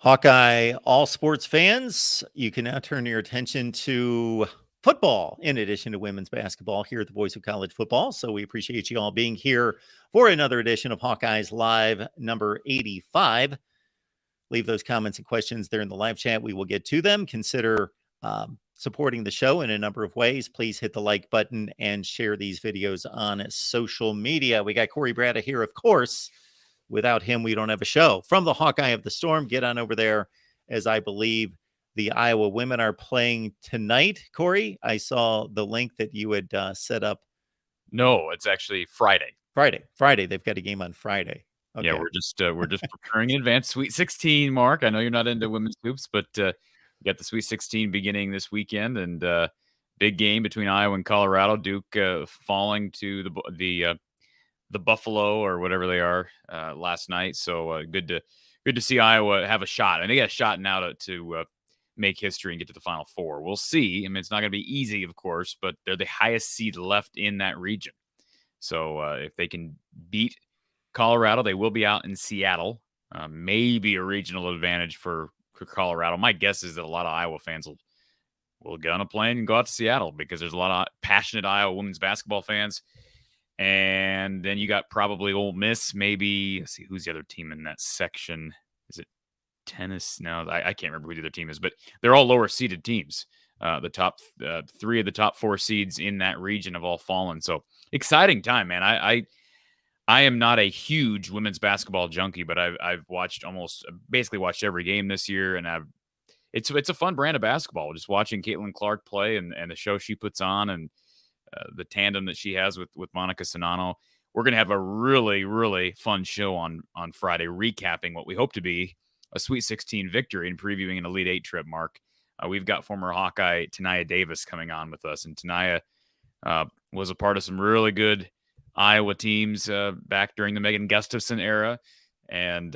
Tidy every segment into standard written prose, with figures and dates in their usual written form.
Hawkeye, all sports fans, you can now turn your attention to football in addition to women's basketball here at the Voice of College Football. So we appreciate you all being here for another edition of Hawkeyes Live number 85. Leave those comments and questions there in the live chat. We will get to them. Consider supporting the show in a number of ways. Please hit the like button and share these videos on social media. We got Corey Brada here, of course. Without him, we don't have a show. From the Hawkeye of the Storm, get on over there, as I believe the Iowa women are playing tonight. Corey, I saw the link that you had set up. No, it's actually Friday. Friday. They've got a game on Friday. Okay. Yeah, we're just preparing in advance. Sweet 16, Mark. I know you're not into women's hoops, but we got the Sweet 16 beginning this weekend, and big game between Iowa and Colorado. Duke falling to the Buffalo or whatever they are last night. So good to see Iowa have a shot. And they got a shot now to make history and get to the Final Four. We'll see. I mean, it's not going to be easy, of course, but they're the highest seed left in that region. So if they can beat Colorado, they will be out in Seattle. Maybe a regional advantage for Colorado. My guess is that a lot of Iowa fans will get on a plane and go out to Seattle because there's a lot of passionate Iowa women's basketball fans. And then you got probably Ole Miss, maybe. Let's see, who's the other team in that section? Is it tennis? No, I can't remember who the other team is, but they're all lower seeded teams. The top three of the top four seeds in that region have all fallen. So exciting time, man. I am not a huge women's basketball junkie, but I've basically watched every game this year, and it's a fun brand of basketball. Just watching Caitlin Clark play and the show she puts on, and the tandem that she has with Monica Sonano. We're going to have a really, really fun show on Friday, recapping what we hope to be a Sweet 16 victory and previewing an Elite 8 trip, Mark. We've got former Hawkeye Tania Davis coming on with us, and Tania was a part of some really good Iowa teams back during the Megan Gustafson era, and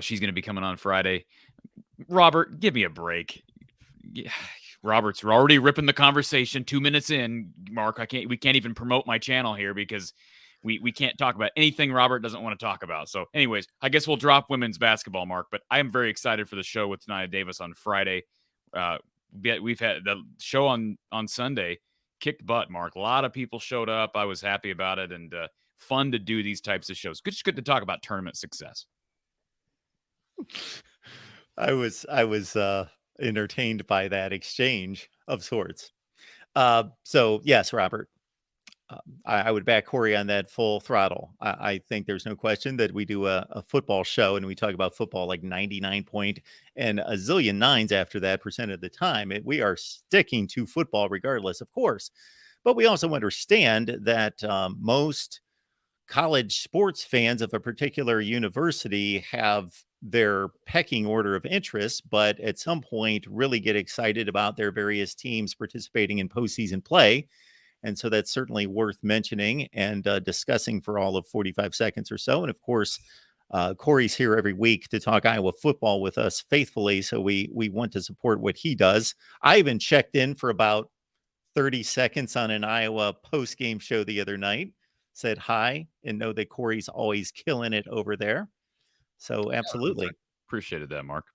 she's going to be coming on Friday. Robert, give me a break. Yeah. Robert's already ripping the conversation 2 minutes in, Mark. We can't even promote my channel here because we can't talk about anything Robert doesn't want to talk about. So anyways, I guess we'll drop women's basketball, Mark, but I am very excited for the show with Tania Davis on Friday. We've had the show on Sunday kicked butt, Mark. A lot of people showed up. I was happy about it, and fun to do these types of shows. Just good to talk about tournament success. I was entertained by that exchange of sorts. So yes, Robert, I would back Corey on that full throttle. I think there's no question that we do a football show and we talk about football like 99 point and a zillion nines after that % of the time. We are sticking to football regardless, of course. But we also understand that most college sports fans of a particular university have their pecking order of interest, but at some point really get excited about their various teams participating in postseason play. And so that's certainly worth mentioning and discussing for all of 45 seconds or so. And of course, Corey's here every week to talk Iowa football with us faithfully. So we want to support what he does. I even checked in for about 30 seconds on an Iowa post-game show the other night, said hi, and know that Corey's always killing it over there. So absolutely. Yeah, appreciated that, Mark.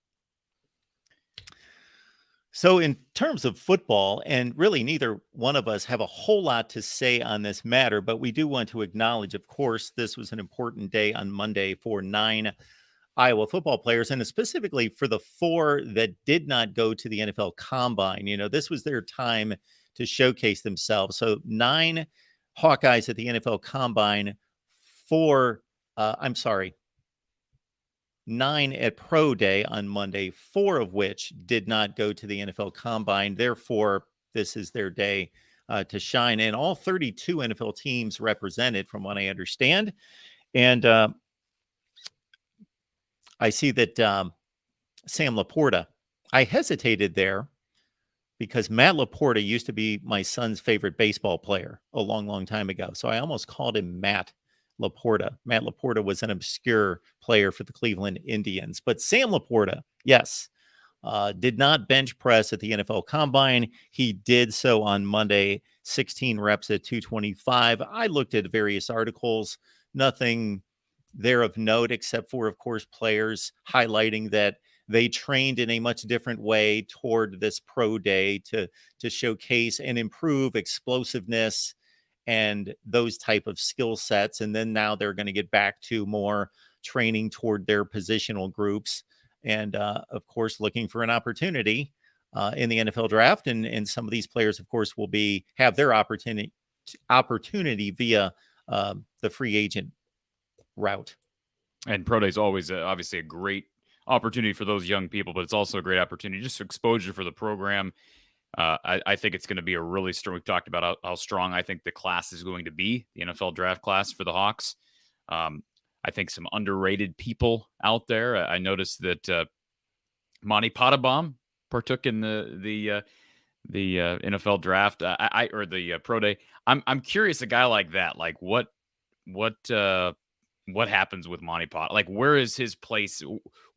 So in terms of football, and really neither one of us have a whole lot to say on this matter, but we do want to acknowledge, of course, this was an important day on Monday for 9 Iowa football players, and specifically for the 4 that did not go to the NFL Combine. You know, this was their time to showcase themselves. So 9 Hawkeyes at the NFL Combine, 9 at Pro Day on Monday, 4 of which did not go to the NFL Combine. Therefore, this is their day to shine. And all 32 NFL teams represented, from what I understand. And I see that Sam Laporta, I hesitated there because Matt Laporta used to be my son's favorite baseball player a long, long time ago. So I almost called him Matt Laporta. Matt Laporta was an obscure player for the Cleveland Indians, but Sam Laporta, yes, did not bench press at the NFL Combine. He did so on Monday, 16 reps at 225. I looked at various articles, nothing there of note, except for, of course, players highlighting that they trained in a much different way toward this pro day to showcase and improve explosiveness and those type of skill sets. And then now they're going to get back to more training toward their positional groups. And of course, looking for an opportunity in the NFL draft. And some of these players, of course, will have their opportunity via the free agent route. And pro day is always obviously a great opportunity for those young people, but it's also a great opportunity, just exposure for the program. I think it's going to be a really strong. We've talked about how strong I think the class is going to be, the NFL draft class for the Hawks. I think some underrated people out there. I noticed that Monty Pottebaum partook in the NFL draft, or the pro day. I'm curious, a guy like that, like what happens with Monty Pot? Like, where is his place?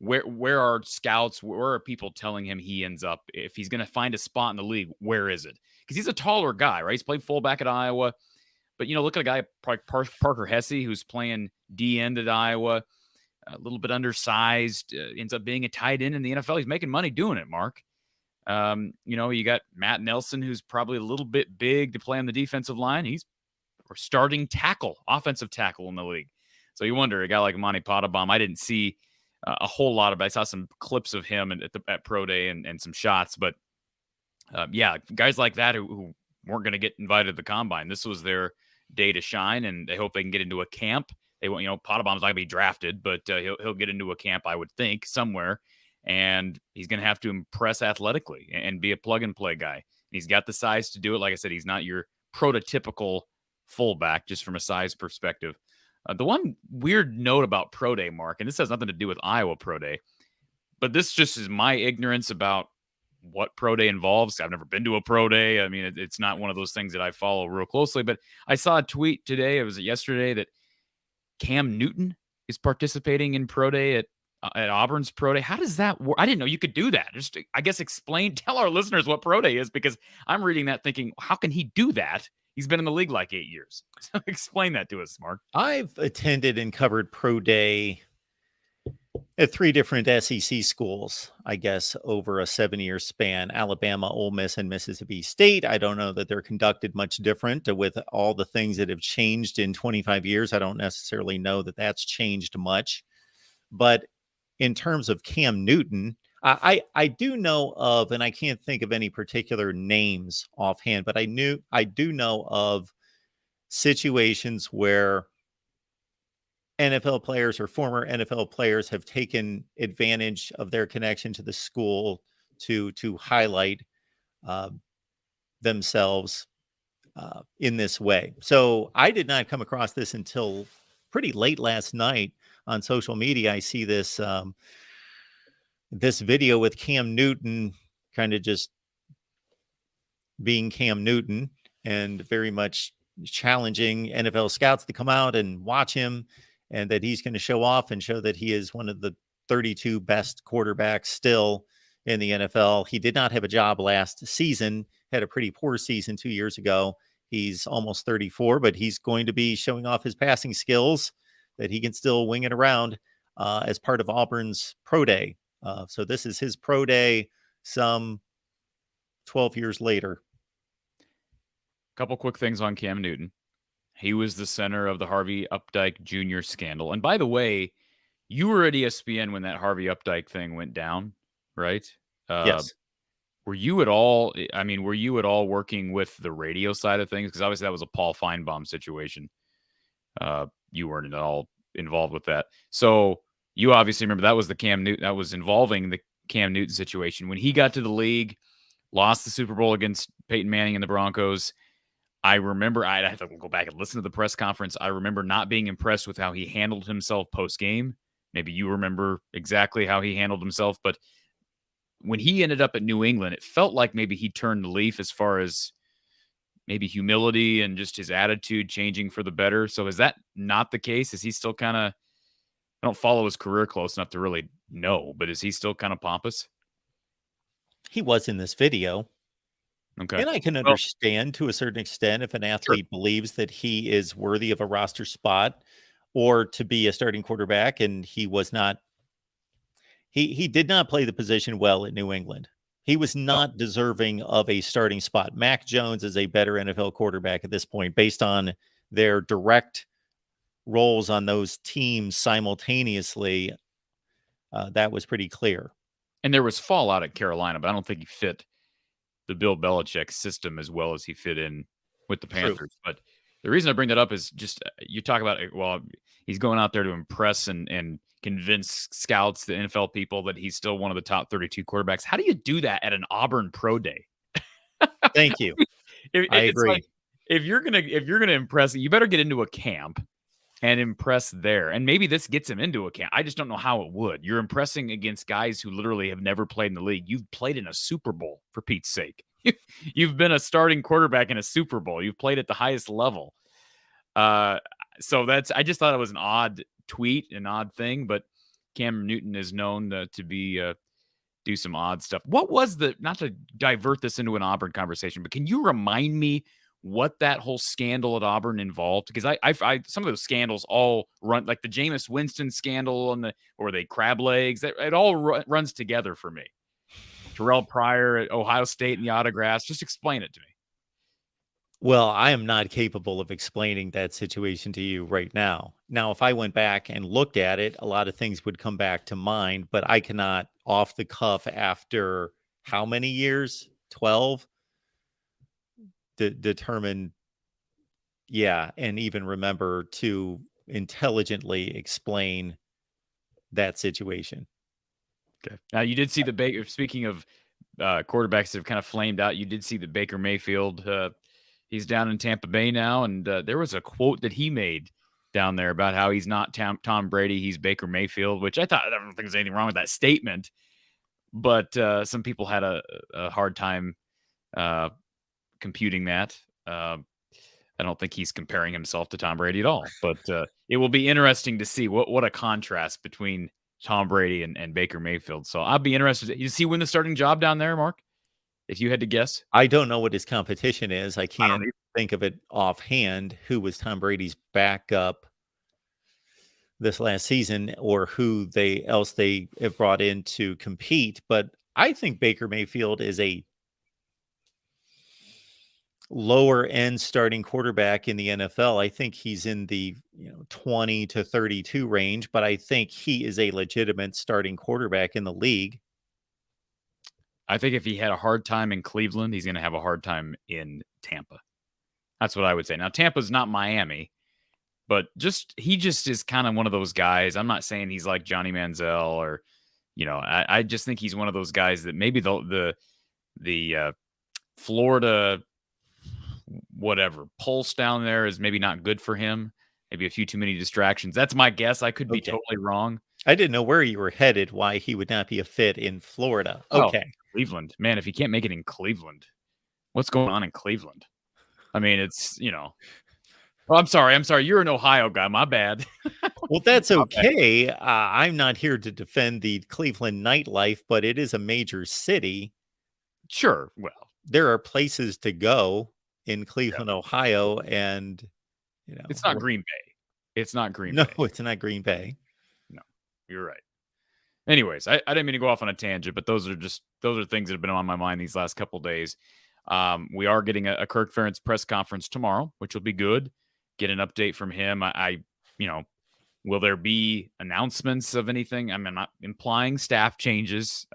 Where are scouts? Where are people telling him he ends up? If he's going to find a spot in the league, where is it? Because he's a taller guy, right? He's played fullback at Iowa. But, look at a guy like Parker Hesse, who's playing D end at Iowa, a little bit undersized, ends up being a tight end in the NFL. He's making money doing it, Mark. You got Matt Nelson, who's probably a little bit big to play on the defensive line. He's starting offensive tackle in the league. So you wonder, a guy like Monty Pottebaum, I didn't see a whole lot of it. I saw some clips of him at Pro Day and some shots. But, guys like that who weren't going to get invited to the Combine. This was their day to shine, and they hope they can get into a camp. They want, Pottebaum's not going to be drafted, but he'll get into a camp, I would think, somewhere. And he's going to have to impress athletically and be a plug-and-play guy. He's got the size to do it. Like I said, he's not your prototypical fullback, just from a size perspective. The one weird note about Pro Day, Mark, and this has nothing to do with Iowa Pro Day, but this just is my ignorance about what Pro Day involves. I've never been to a Pro Day. I mean, it's not one of those things that I follow real closely, but I saw a tweet today, yesterday, that Cam Newton is participating in Pro Day at Auburn's Pro Day. How does that work? I didn't know you could do that. Just, I guess, tell our listeners what Pro Day is, because I'm reading that thinking, how can he do that? He's been in the league like 8 years. So explain that to us, Mark. I've attended and covered Pro Day at 3 different SEC schools, I guess, over a 7-year span: Alabama, Ole Miss, and Mississippi State. I don't know that they're conducted much different with all the things that have changed in 25 years. I don't necessarily know that that's changed much. But in terms of Cam Newton, I do know of, and I can't think of any particular names offhand, but I do know of situations where NFL players or former NFL players have taken advantage of their connection to the school to highlight themselves in this way. So I did not come across this until pretty late last night on social media. I see this this video with Cam Newton kind of just being Cam Newton and very much challenging NFL scouts to come out and watch him, and that he's going to show off and show that he is one of the 32 best quarterbacks still in the NFL. He did not have a job last season, had a pretty poor season 2 years ago. He's almost 34, but he's going to be showing off his passing skills, that he can still wing it around as part of Auburn's Pro Day. So this is his Pro Day some 12 years later. Couple quick things on Cam Newton. He was the center of the Harvey Updike Jr. scandal. And by the way, you were at ESPN when that Harvey Updike thing went down, right? Yes. Were you at all working with the radio side of things? Because obviously that was a Paul Feinbaum situation. You weren't at all involved with that. So you obviously remember that was that was involving the Cam Newton situation. When he got to the league, lost the Super Bowl against Peyton Manning and the Broncos. I remember, I'd have to go back and listen to the press conference. I remember not being impressed with how he handled himself post-game. Maybe you remember exactly how he handled himself, but when he ended up at New England, it felt like maybe he turned the leaf as far as maybe humility and just his attitude changing for the better. So is that not the case? Is he still kind of, I don't follow his career close enough to really know, but is he still kind of pompous? He was in this video. Okay. And I can understand to a certain extent if an athlete believes that he is worthy of a roster spot or to be a starting quarterback, and he was not. He did not play the position well at New England. He was not deserving of a starting spot. Mac Jones is a better NFL quarterback at this point, based on their direct roles on those teams simultaneously. That was pretty clear. And there was fallout at Carolina, but I don't think he fit the Bill Belichick system as well as he fit in with the Panthers. True. But the reason I bring that up is just you talk about, well, he's going out there to impress and convince scouts, the NFL people, that he's still one of the top 32 quarterbacks. How do you do that at an Auburn pro day? Thank you. I agree. Like, if you're gonna impress, you better get into a camp and impress there. And maybe this gets him into a camp. I just don't know how it would. You're impressing against guys who literally have never played in the league. You've played in a Super Bowl, for Pete's sake. You've been a starting quarterback in a Super Bowl. You've played at the highest level. So I just thought it was an odd tweet, an odd thing, but Cam Newton is known to be do some odd stuff. What was not to divert this into an Auburn conversation, but can you remind me what that whole scandal at Auburn involved? Because I some of those scandals all run, like the Jameis Winston scandal or the crab legs. It all runs together for me. Terrell Pryor at Ohio State and the autographs. Just explain it to me. Well, I am not capable of explaining that situation to you right now. Now, if I went back and looked at it, a lot of things would come back to mind, but I cannot, off the cuff, after how many years? 12? Determine, and even remember to intelligently explain that situation. Okay. Now, you did see the Baker, speaking of quarterbacks that have kind of flamed out, you did see the Baker Mayfield. He's down in Tampa Bay now, and there was a quote that he made down there about how he's not Tom Brady, he's Baker Mayfield, which I don't think there's anything wrong with that statement, but some people had a hard time computing that. I don't think he's comparing himself to Tom Brady at all, but it will be interesting to see what a contrast between Tom Brady and Baker Mayfield. So I'll be interested. Does he win the starting job down there, Mark? If you had to guess? I don't know what his competition is. I can't think of it offhand. Who was Tom Brady's backup this last season, or who they have brought in to compete? But I think Baker Mayfield is a lower end starting quarterback in the NFL. I think he's in the 20 to 32 range, but I think he is a legitimate starting quarterback in the league. I think if he had a hard time in Cleveland, he's going to have a hard time in Tampa. That's what I would say. Now, Tampa's not Miami, but he just is kind of one of those guys. I'm not saying he's like Johnny Manziel or, I just think he's one of those guys that maybe the Florida whatever pulse down there is maybe not good for him. Maybe a few too many distractions. That's my guess. I could be totally wrong. I didn't know where you were headed, why he would not be a fit in Florida. Okay. Oh, Cleveland. Man, if he can't make it in Cleveland, what's going on in Cleveland? I mean, it's, well, I'm sorry. You're an Ohio guy. My bad. Well, that's okay. I'm not here to defend the Cleveland nightlife, but it is a major city. Sure. Well, there are places to go in Cleveland, Ohio, and, it's not Green Bay. It's not Green Bay. No, it's not Green Bay. No, you're right. Anyways, I didn't mean to go off on a tangent, but those are things that have been on my mind these last couple of days. We are getting a Kirk Ferentz press conference tomorrow, which will be good. Get an update from him. Will there be announcements of anything? I'm not implying staff changes.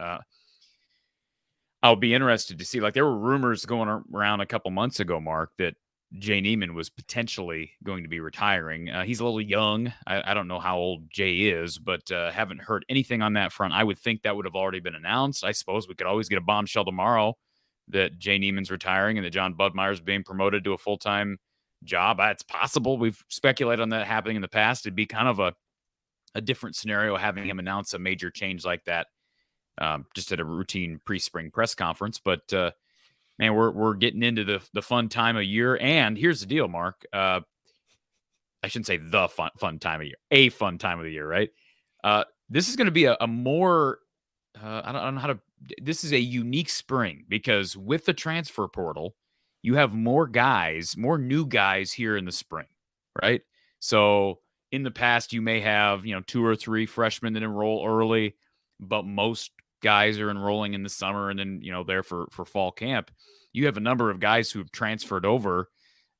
I'll be interested to see. Like, there were rumors going around a couple months ago, Mark, that Jay Neiman was potentially going to be retiring. He's a little young. I don't know how old Jay is, but haven't heard anything on that front. I would think that would have already been announced. I suppose we could always get a bombshell tomorrow that Jay Neiman's retiring and that John Budmeier's being promoted to a full-time job. It's possible. We've speculated on that happening in the past. It'd be kind of a different scenario having him announce a major change like that just at a routine pre-spring press conference. But man, we're getting into the fun time of year. And here's the deal, Mark. I shouldn't say the fun time of year. A fun time of the year, right? This is going to be a more I don't know how to. This is a unique spring because with the transfer portal, you have more new guys here in the spring, right? So in the past, you may have, 2 or 3 freshmen that enroll early, but most guys are enrolling in the summer and then, there for fall camp. You have a number of guys who have transferred over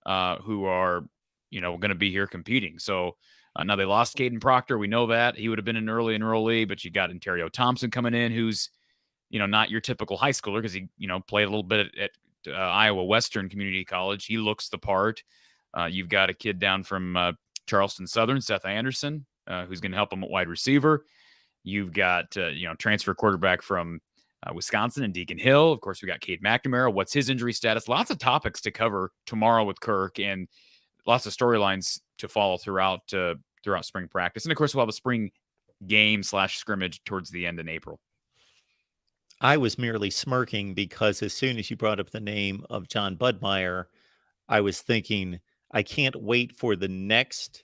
who are, going to be here competing. So now they lost Caden Proctor. We know that. He would have been an early enrollee, but you got Ontario Thompson coming in, who's, not your typical high schooler because he, played a little bit at Iowa Western Community College. He looks the part. You've got a kid down from Charleston Southern, Seth Anderson, who's going to help him at wide receiver. You've got, transfer quarterback from Wisconsin and Deacon Hill. Of course, we got Cade McNamara. What's his injury status? Lots of topics to cover tomorrow with Kirk and lots of storylines to follow throughout spring practice. And of course, we'll have a spring game / scrimmage towards the end in April. I was merely smirking because as soon as you brought up the name of John Budmeyer, I was thinking, I can't wait for the next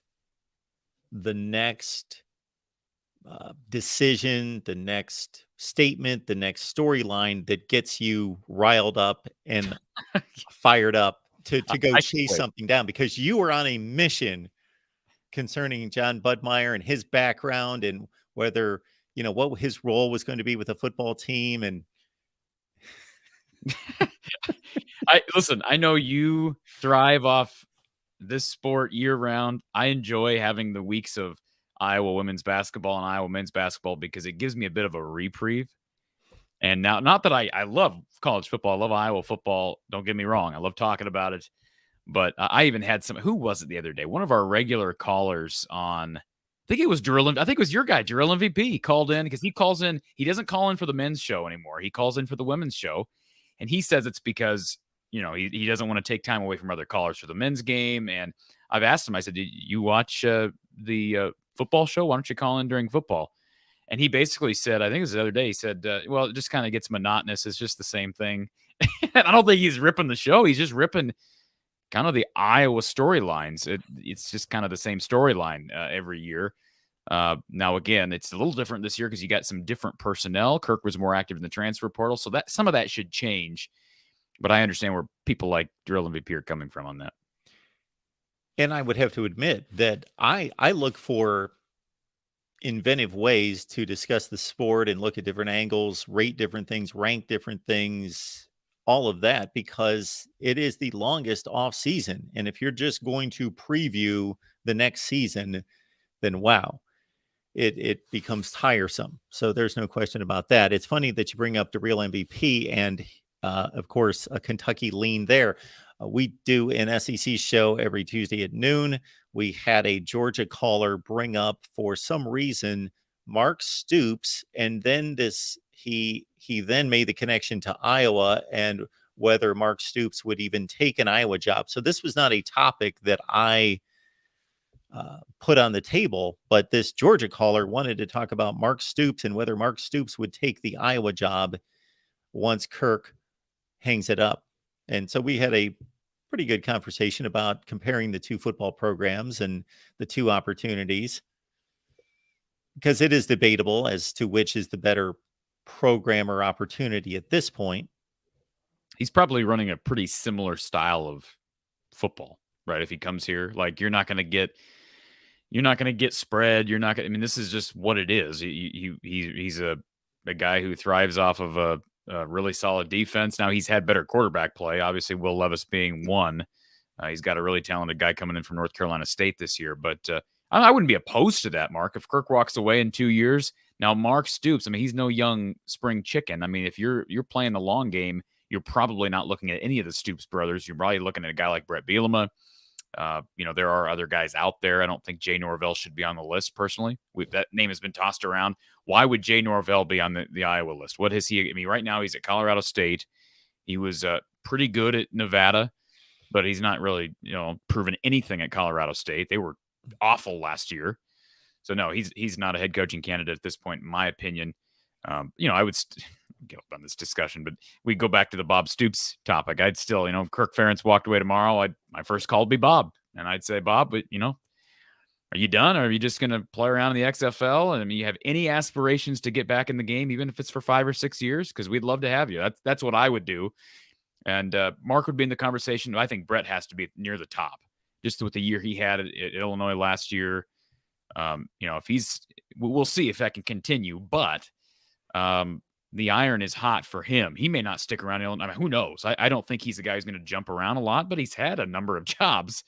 decision, the next statement, the next storyline that gets you riled up and fired up to go chase something down, because you were on a mission concerning John Budmeyer and his background and whether, what his role was going to be with the football team. And listen, I know you thrive off this sport year round. I enjoy having the weeks of Iowa women's basketball and Iowa men's basketball because it gives me a bit of a reprieve. And now, not that I love college football. I love Iowa football. Don't get me wrong. I love talking about it. But I even had who was it the other day? One of our regular callers on, I think it was Drill. I think it was your guy, Drill MVP. He called in because he calls in. He doesn't call in for the men's show anymore. He calls in for the women's show. And he says it's because, he doesn't want to take time away from other callers for the men's game. And I've asked him, I said, you watch the football show? Why don't you call in during football? And he basically said, I think it was the other day, he said, well, it just kind of gets monotonous. It's just the same thing. And I don't think he's ripping the show. He's just ripping kind of the Iowa storylines. It's just kind of the same storyline every year. Now, again, it's a little different this year because you got some different personnel. Kirk was more active in the transfer portal. So that some of that should change. But I understand where people like Drill MVP are coming from on that. And I would have to admit that I look for inventive ways to discuss the sport and look at different angles, rate different things, rank different things, all of that, because it is the longest off season. And if you're just going to preview the next season, then wow, it becomes tiresome. So there's no question about that. It's funny that you bring up the real MVP and of course, a Kentucky lean there. We do an SEC show every Tuesday at noon. We had a Georgia caller bring up, for some reason, Mark Stoops, and then he then made the connection to Iowa and whether Mark Stoops would even take an Iowa job. So this was not a topic that I put on the table, but this Georgia caller wanted to talk about Mark Stoops and whether Mark Stoops would take the Iowa job once Kirk hangs it up. And so we had a pretty good conversation about comparing the two football programs and the two opportunities, because it is debatable as to which is the better program or opportunity at this point. He's probably running a pretty similar style of football, right? If he comes here, like you're not going to get spread. You're not going to, I mean, this is just what it is. He's a guy who thrives off of a really solid defense. Now he's had better quarterback play. Obviously, Will Levis being one. He's got a really talented guy coming in from North Carolina State this year. But I wouldn't be opposed to that, Mark. If Kirk walks away in 2 years, now Mark Stoops, I mean, he's no young spring chicken. I mean, if you're playing the long game, you're probably not looking at any of the Stoops brothers. You're probably looking at a guy like Brett Bielema. There are other guys out there. I don't think Jay Norvell should be on the list personally. That name has been tossed around. Why would Jay Norvell be on the Iowa list? What has he? I mean, right now he's at Colorado State. He was pretty good at Nevada, but he's not really, proven anything at Colorado State. They were awful last year. So no, he's not a head coaching candidate at this point, in my opinion. I would get up on this discussion, but we go back to the Bob Stoops topic. I'd still, Kirk Ferentz walked away tomorrow. My first call would be Bob. And I'd say, Bob, but are you done? Or are you just going to play around in the XFL? And I mean, you have any aspirations to get back in the game, even if it's for 5 or 6 years? Because we'd love to have you. That's what I would do. And Mark would be in the conversation. I think Brett has to be near the top, just with the year he had at Illinois last year. If we'll see if that can continue, but the iron is hot for him. He may not stick around. I mean, who knows? I don't think he's the guy who's going to jump around a lot, but he's had a number of jobs,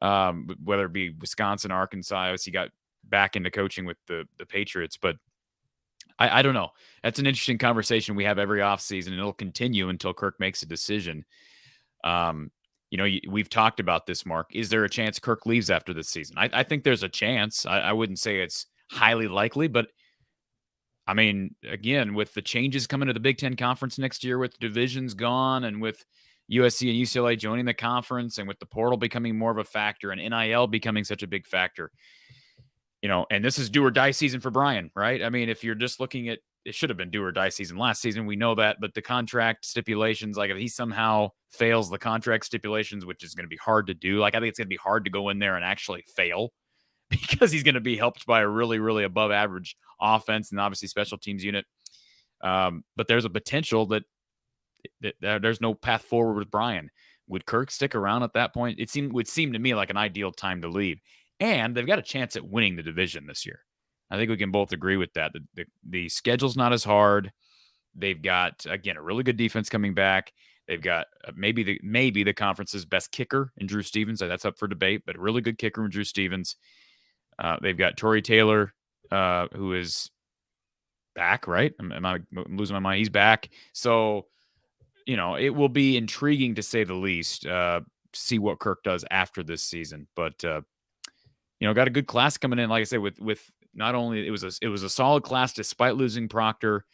whether it be Wisconsin, Arkansas. He got back into coaching with the Patriots, but I don't know. That's an interesting conversation we have every offseason, and it'll continue until Kirk makes a decision. We've talked about this, Mark. Is there a chance Kirk leaves after this season? I think there's a chance. I wouldn't say it's highly likely, but I mean, again, with the changes coming to the Big Ten Conference next year, with divisions gone and with USC and UCLA joining the conference and with the portal becoming more of a factor and NIL becoming such a big factor, and this is do or die season for Brian, right? I mean, if you're just looking at, it should have been do or die season last season. We know that, but the contract stipulations, like if he somehow fails the contract stipulations, which is going to be hard to do, like I think it's going to be hard to go in there and actually fail because he's going to be helped by a really, really above average offense and obviously special teams unit. But there's a potential that there's no path forward with Brian. Would Kirk stick around at that point? Would seem to me like an ideal time to leave. And they've got a chance at winning the division this year. I think we can both agree with that. The schedule's not as hard. They've got, again, a really good defense coming back. They've got maybe the conference's best kicker in Drew Stevens. That's up for debate, but a really good kicker in Drew Stevens. They've got Torrey Taylor, who is back, right? Am I losing my mind? He's back. So, it will be intriguing to say the least, see what Kirk does after this season. But, got a good class coming in. Like I said, with not only it was a solid class despite losing Proctor.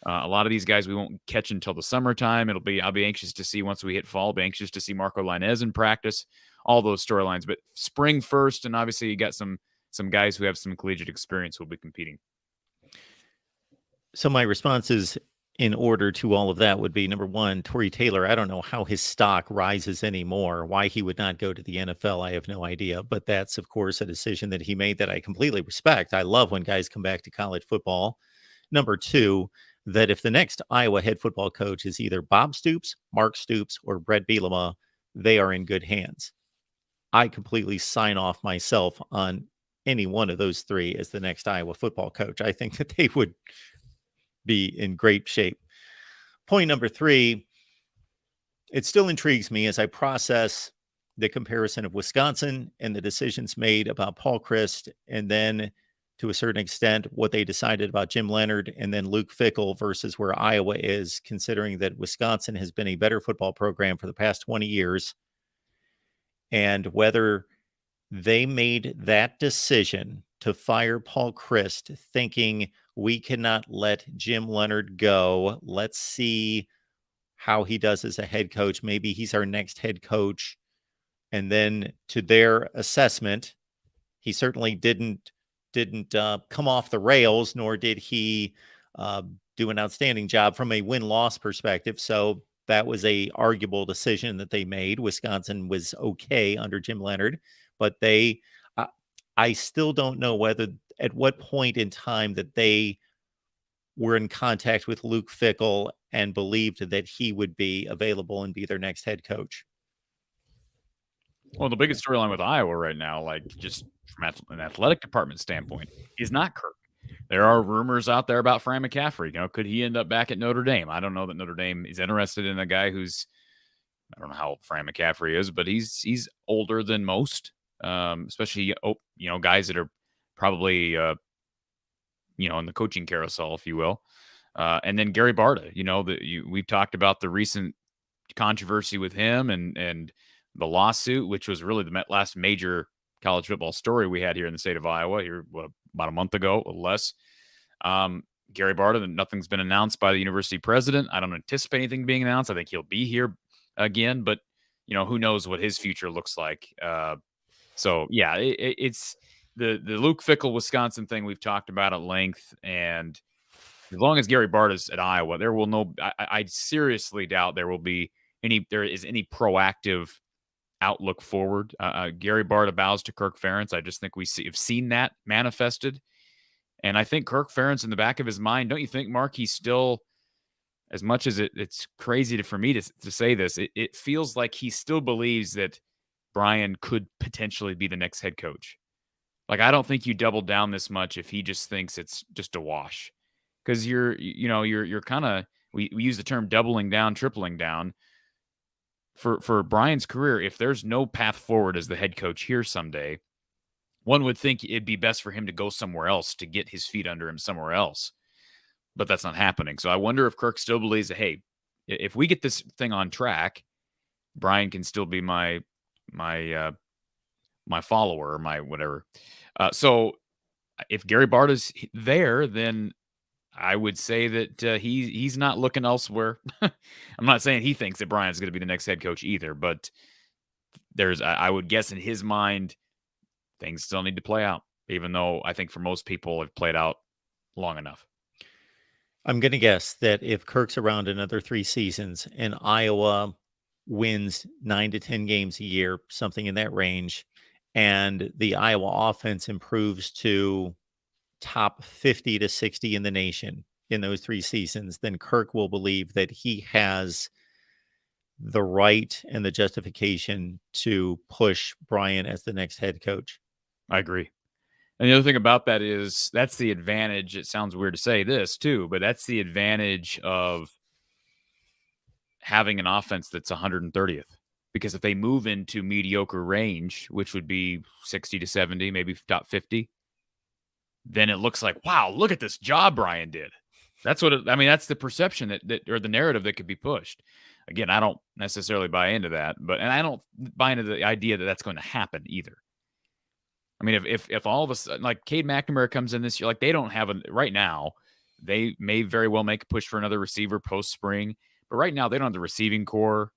A lot of these guys we won't catch until the summertime. I'll be anxious to see once we hit fall. I'll be anxious to see Marco Lainez in practice. All those storylines, but spring first, and obviously you got some guys who have some collegiate experience who will be competing. So my response is, in order to all of that, would be number one, Torrey Taylor. I don't know how his stock rises anymore. Why he would not go to the NFL, I have no idea. But that's, of course, a decision that he made that I completely respect. I love when guys come back to college football. Number two, that if the next Iowa head football coach is either Bob Stoops, Mark Stoops, or Brett Bielema, they are in good hands. I completely sign off myself on any one of those three as the next Iowa football coach. I think that they would be in great shape. Point number three, it still intrigues me as I process the comparison of Wisconsin and the decisions made about Paul Chryst, and then to a certain extent what they decided about Jim Leonhard and then Luke Fickell versus where Iowa is, considering that Wisconsin has been a better football program for the past 20 years, and whether they made that decision to fire Paul Chryst thinking we cannot let Jim Leonhard go. Let's see how he does as a head coach. Maybe he's our next head coach. And then to their assessment, he certainly didn't come off the rails, nor did he do an outstanding job from a win-loss perspective. So that was a arguable decision that they made. Wisconsin was okay under Jim Leonhard, but I still don't know at what point in time that they were in contact with Luke Fickell and believed that he would be available and be their next head coach. Well, the biggest storyline with Iowa right now, like just from an athletic department standpoint, is not Kirk. There are rumors out there about Fran McCaffrey. Could he end up back at Notre Dame? I don't know that Notre Dame is interested in a guy who's, I don't know how old Fran McCaffrey is, but he's older than most, especially, guys that are probably, in the coaching carousel, if you will. And then Gary Barta, we've talked about the recent controversy with him and the lawsuit, which was really the last major college football story we had here in the state of Iowa about a month ago or less. Gary Barta, nothing's been announced by the university president. I don't anticipate anything being announced. I think he'll be here again, but who knows what his future looks like. So yeah, it's the Luke Fickell Wisconsin thing we've talked about at length. And as long as Gary Barta's at Iowa, there will I seriously doubt there is any proactive outlook forward. Gary Barta bows to Kirk Ferentz. I just think have seen that manifested. And I think Kirk Ferentz in the back of his mind, don't you think, Mark, he's still, as much as it's crazy for me to say this, it feels like he still believes that Brian could potentially be the next head coach. Like, I don't think you double down this much if he just thinks it's just a wash. Because you're kind of, we use the term doubling down, tripling down. For Brian's career, if there's no path forward as the head coach here someday, one would think it'd be best for him to go somewhere else to get his feet under him somewhere else. But that's not happening. So I wonder if Kirk still believes that, hey, if we get this thing on track, Brian can still be my follower or my whatever. So if Gary Bart is there, then I would say that he's not looking elsewhere. I'm not saying he thinks that Brian's going to be the next head coach either, but I would guess in his mind, things still need to play out, even though I think for most people have played out long enough. I'm going to guess that if Kirk's around another 3 seasons and Iowa wins 9 to 10 games a year, something in that range, and the Iowa offense improves to top 50 to 60 in the nation in those 3 seasons, then Kirk will believe that he has the right and the justification to push Brian as the next head coach. I agree. And the other thing about that is that's the advantage. It sounds weird to say this too, but that's the advantage of having an offense that's 130th. Because if they move into mediocre range, which would be 60 to 70, maybe top 50, then it looks like, wow, look at this job Brian did. That's what that's the perception that or the narrative that could be pushed. Again, I don't necessarily buy into that, and I don't buy into the idea that that's going to happen either. I mean, if all of a sudden, like Cade McNamara comes in this year, like they don't have right now, they may very well make a push for another receiver post spring, but right now they don't have the receiving core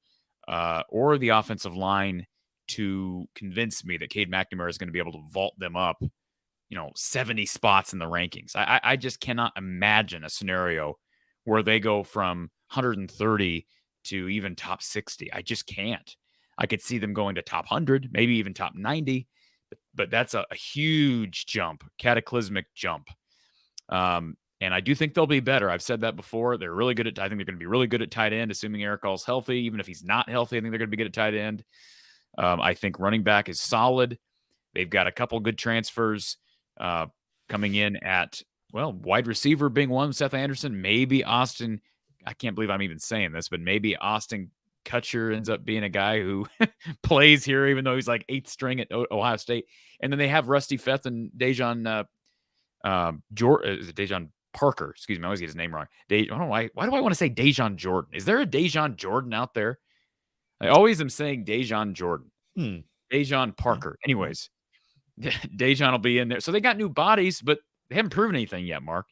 or the offensive line to convince me that Cade McNamara is going to be able to vault them up, 70 spots in the rankings. I just cannot imagine a scenario where they go from 130 to even top 60. I just can't. I could see them going to top 100, maybe even top 90. But that's a huge jump, cataclysmic jump. And I do think they'll be better. I've said that before. They're really good I think they're going to be really good at tight end, assuming Eric All's healthy. Even if he's not healthy, I think they're going to be good at tight end. I think running back is solid. They've got a couple good transfers coming in at, wide receiver being one, Seth Anderson, maybe Austin. I can't believe I'm even saying this, but maybe Austin Kutcher ends up being a guy who plays here, even though he's like 8th string at Ohio State. And then they have Rusty Feth and Dejon Parker. Excuse me, I always get his name wrong. I don't know why do I want to say Dejon Jordan? Is there a Dejon Jordan out there? I always am saying Dejon Jordan. Dejon Parker. Anyways, Dejon will be in there. So they got new bodies, but they haven't proven anything yet, Mark.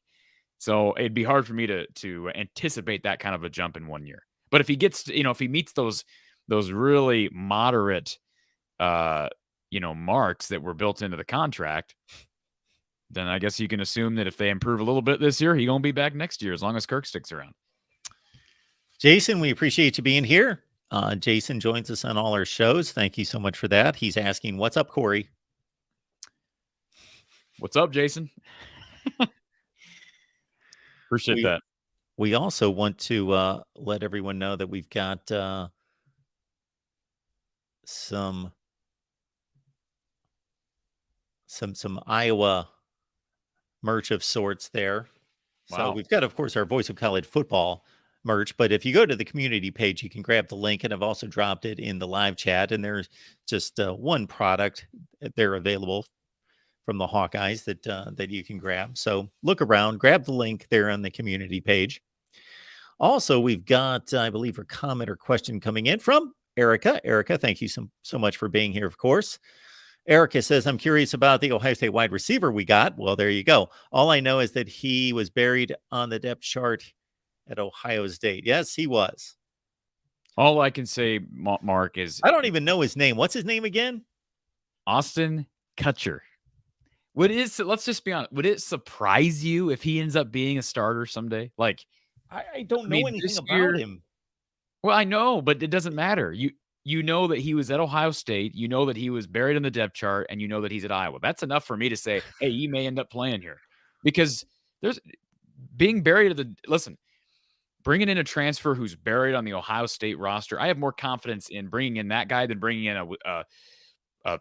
So it'd be hard for me to anticipate that kind of a jump in 1 year. But if he gets, if he meets those really moderate, marks that were built into the contract, then I guess you can assume that if they improve a little bit this year, he's going to be back next year as long as Kirk sticks around. Jason, we appreciate you being here. Jason joins us on all our shows. Thank you so much for that. He's asking, what's up, Corey? What's up, Jason? Appreciate that. We also want to let everyone know that we've got some Iowa merch of sorts there. Wow. So we've got, of course, our Voice of College Football merch, but if you go to the community page, you can grab the link, and I've also dropped it in the live chat, and there's just one product there available from the Hawkeyes that you can grab. So look around, grab the link there on the community page. Also, we've got, I believe, a comment or question coming in from Erica. Erica, thank you so much for being here, of course. Erica says, I'm curious about the Ohio State wide receiver we got. Well, there you go. All I know is that he was buried on the depth chart at Ohio State. Yes, he was. All I can say, Mark, is... I don't even know his name. What's his name again? Austin Kutcher. Let's just be honest. Would it surprise you if he ends up being a starter someday? Like... I don't know anything about him. Well, I know, but it doesn't matter. You know that he was at Ohio State. You know that he was buried in the depth chart, and you know that he's at Iowa. That's enough for me to say, hey, he may end up playing here. Because there's being buried bringing in a transfer who's buried on the Ohio State roster, I have more confidence in bringing in that guy than bringing in a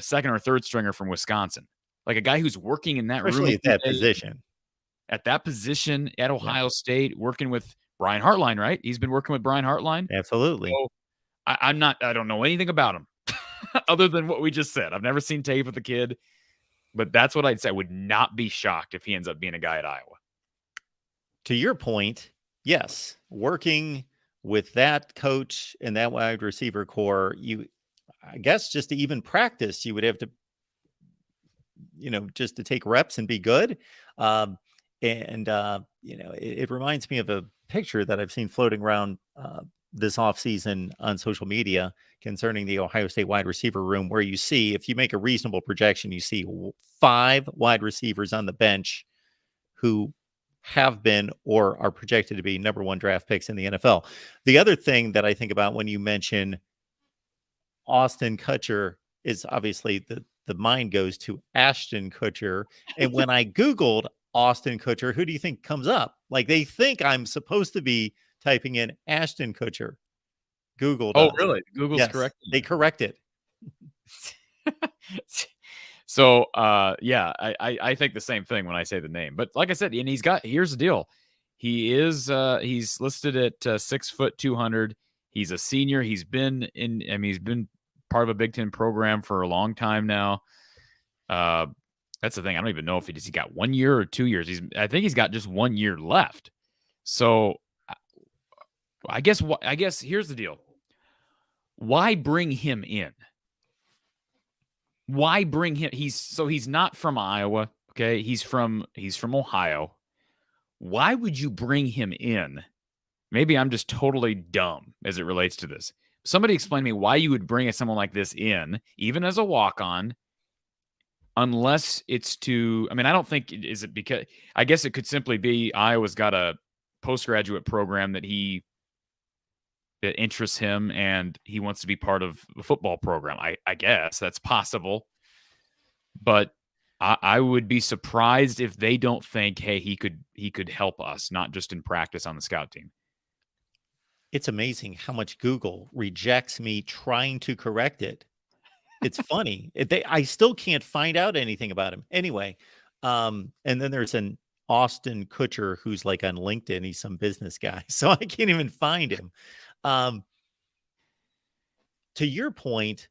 second or third stringer from Wisconsin. like a guy who's working in that room especially at that position. at that position at Ohio State, working with Brian Hartline, right? He's been working with Brian Hartline. Absolutely. So I don't know anything about him other than what we just said. I've never seen tape of the kid, but that's what I'd say. I would not be shocked if he ends up being a guy at Iowa. To your point, yes, working with that coach and that wide receiver core, I guess just to even practice, you would have to, just to take reps and be good. It reminds me of a picture that I've seen floating around this offseason on social media concerning the Ohio State wide receiver room, where you see, if you make a reasonable projection, you see 5 wide receivers on the bench who have been or are projected to be number 1 draft picks in the NFL. The other thing that I think about when you mention Austin Kutcher is obviously the mind goes to Ashton Kutcher. And when I Googled Austin Kutcher, who do you think comes up? Like, they think I'm supposed to be typing in Ashton Kutcher. Google does. Oh, really? Google's correct. They correct it. So, I think the same thing when I say the name. But like I said, and here's the deal. He's listed at 6 foot 200. He's a senior. He's been part of a Big Ten program for a long time now. That's the thing. I don't even know if he got 1 year or 2 years. I think he's got just 1 year left. So I guess here's the deal. Why bring him in? Why bring him? He's not from Iowa. Okay. He's from Ohio. Why would you bring him in? Maybe I'm just totally dumb as it relates to this. Somebody explain to me why you would bring someone like this in, even as a walk-on, unless it's I don't think, is it because, I guess it could simply be Iowa's got a postgraduate program that interests him and he wants to be part of the football program. I guess that's possible, but I would be surprised if they don't think, hey, he could help us, not just in practice on the scout team. It's amazing how much Google rejects me trying to correct it. It's funny. I still can't find out anything about him. Anyway, and then there's an Austin Kutcher who's like on LinkedIn. He's some business guy, so I can't even find him. To your point,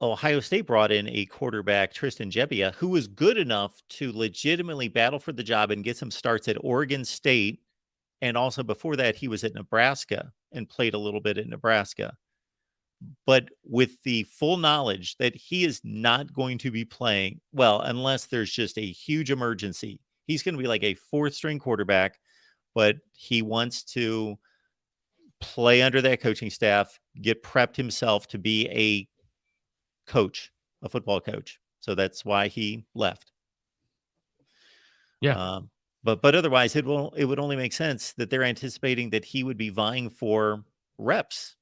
Ohio State brought in a quarterback, Tristan Gebbia, who was good enough to legitimately battle for the job and get some starts at Oregon State. And also before that, he was at Nebraska and played a little bit at Nebraska. But with the full knowledge that he is not going to be playing, well, unless there's just a huge emergency. He's going to be like a 4th string quarterback, but he wants to play under that coaching staff, get prepped himself to be a coach, a football coach. So that's why he left. Yeah. But otherwise, it would only make sense that they're anticipating that he would be vying for reps.